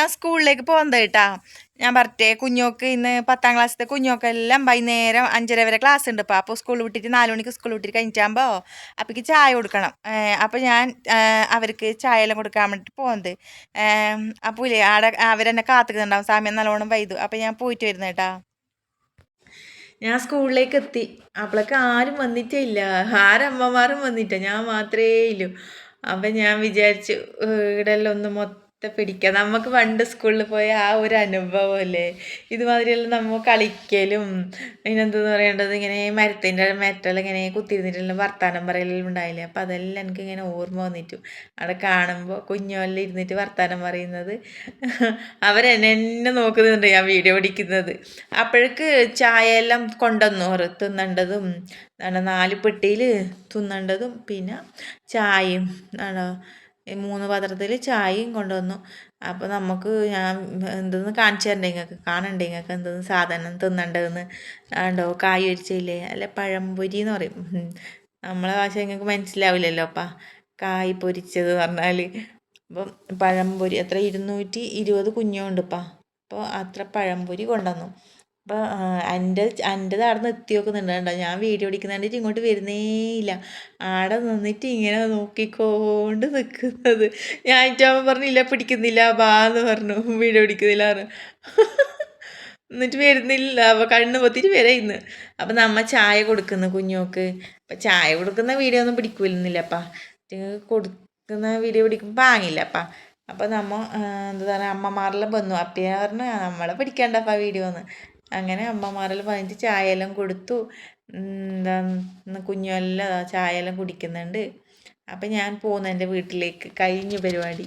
ഞാൻ സ്കൂളിലേക്ക് പോകുന്നത് കേട്ടാ. ഞാൻ പറഞ്ഞേ കുഞ്ഞോക്ക് ഇന്ന് 10ാം ക്ലാസ്സിലത്തെ കുഞ്ഞോക്കെല്ലാം വൈകുന്നേരം 5:30 വരെ ക്ലാസ് ഉണ്ട്. അപ്പോൾ സ്കൂൾ വിട്ടിട്ട് 4 മണിക്ക് സ്കൂൾ വിട്ടിട്ട് കഴിഞ്ഞിട്ടാകുമ്പോൾ അപ്പോഴേക്ക് ചായ കൊടുക്കണം. അപ്പോൾ ഞാൻ അവർക്ക് ചായ എല്ലാം കൊടുക്കാൻ വേണ്ടിയിട്ട് പോകുന്നത്. അപ്പോൾ ഇല്ലേ ആടെ അവരെന്നെ കാത്തുക്കുന്നുണ്ടാവും. സമയം നല്ലോണം വൈകും. അപ്പോൾ ഞാൻ പോയിട്ട് വരുന്നത് കേട്ടാ. ഞാൻ സ്കൂളിലേക്ക് എത്തി. അപ്പോഴേക്ക് ആരും വന്നിട്ടേ ഇല്ല. ആരമ്മമാരും വന്നിട്ട, ഞാൻ മാത്രമേ ഇല്ലൂ. അപ്പം ഞാൻ വിചാരിച്ചു ഇവിടെല്ലാം ഒന്ന് മൊത്തം പിടിക്കാം. നമുക്ക് പണ്ട് സ്കൂളിൽ പോയ ആ ഒരു അനുഭവമല്ലേ ഇതുമാതിരിയെല്ലാം നമ്മൾ കളിക്കലും പിന്നെന്തെന്ന് പറയേണ്ടത്, ഇങ്ങനെ മരത്തിൻ്റെ മെറ്റൽ ഇങ്ങനെ കുത്തിയിരുന്നിട്ടെല്ലാം വർത്താനം പറയലെല്ലാം ഉണ്ടായില്ലേ. അപ്പം അതെല്ലാം എനിക്കിങ്ങനെ ഓർമ്മ വന്നിട്ടു. അവിടെ കാണുമ്പോൾ കുഞ്ഞുമെല്ലാം ഇരുന്നിട്ട് വർത്താനം പറയുന്നത് അവരെന്നെ നോക്കുന്നുണ്ട് ഞാൻ വീഡിയോ പിടിക്കുന്നത്. അപ്പോഴേക്ക് ചായ എല്ലാം കൊണ്ടുവന്നു. തിന്നേണ്ടതും 4 പെട്ടിയിൽ തിന്നേണ്ടതും പിന്നെ ചായയും 3 പാത്രത്തിൽ ചായയും കൊണ്ടുവന്നു. അപ്പോൾ നമുക്ക് ഞാൻ എന്തെന്ന് കാണിച്ചു തരണ്ടേ നിങ്ങൾക്ക്, കാണണ്ടേ നിങ്ങൾക്ക് എന്തെന്ന് സാധനം തിന്നേണ്ടതെന്ന്. ഉണ്ടോ കായ് പൊരിച്ചില്ലേ, അല്ല പഴംപൊരി എന്ന് പറയും. നമ്മളെ ഭാഷ നിങ്ങൾക്ക് മനസ്സിലാവില്ലല്ലോ അപ്പം കായ് പൊരിച്ചത് പറഞ്ഞാൽ. അപ്പം പഴംപൊരി എത്ര 220 കുഞ്ഞുണ്ട് ഇപ്പം. അപ്പോൾ അത്ര പഴംപൊരി കൊണ്ടുവന്നു. അപ്പോൾ എൻ്റെത് അവിടെ നിന്ന് എത്തി നോക്കുന്നുണ്ട് കേട്ടോ. ഞാൻ വീഡിയോ പിടിക്കുന്നുണ്ടിട്ട് ഇങ്ങോട്ട് വരുന്നേയില്ല. ആടെ നിന്നിട്ട് ഇങ്ങനെ നോക്കിക്കൊണ്ട് നിൽക്കുന്നത്. ഞാൻ ഏറ്റവും പറഞ്ഞില്ല പിടിക്കുന്നില്ല ബാന്ന് പറഞ്ഞു, വീഡിയോ പിടിക്കുന്നില്ല പറഞ്ഞു. എന്നിട്ട് വരുന്നില്ല. അപ്പോൾ കണ്ണ് പൊത്തിട്ട് വരെ ഇന്ന്. അപ്പം നമ്മ ചായ കൊടുക്കുന്നു കുഞ്ഞോക്ക്. അപ്പം ചായ കൊടുക്കുന്ന വീഡിയോ ഒന്നും പിടിക്കില്ലപ്പാ. കൊടുക്കുന്ന വീഡിയോ പിടിക്കുമ്പോൾ വാങ്ങില്ലപ്പാ. അപ്പോൾ നമ്മൾ എന്താ പറയുക, അമ്മമാരെല്ലാം വന്നു. അപ്പം പറഞ്ഞു നമ്മളെ പിടിക്കണ്ടപ്പാ വീഡിയോ എന്ന്. അങ്ങനെ അമ്മമാരെല്ലാം വന്നിട്ട് ചായയെല്ലാം കൊടുത്തു. എന്താ കുഞ്ഞുമെല്ലാം ചായയെല്ലാം കുടിക്കുന്നുണ്ട്. അപ്പം ഞാൻ പോകുന്നു എൻ്റെ വീട്ടിലേക്ക്. കഴിഞ്ഞു പരിപാടി.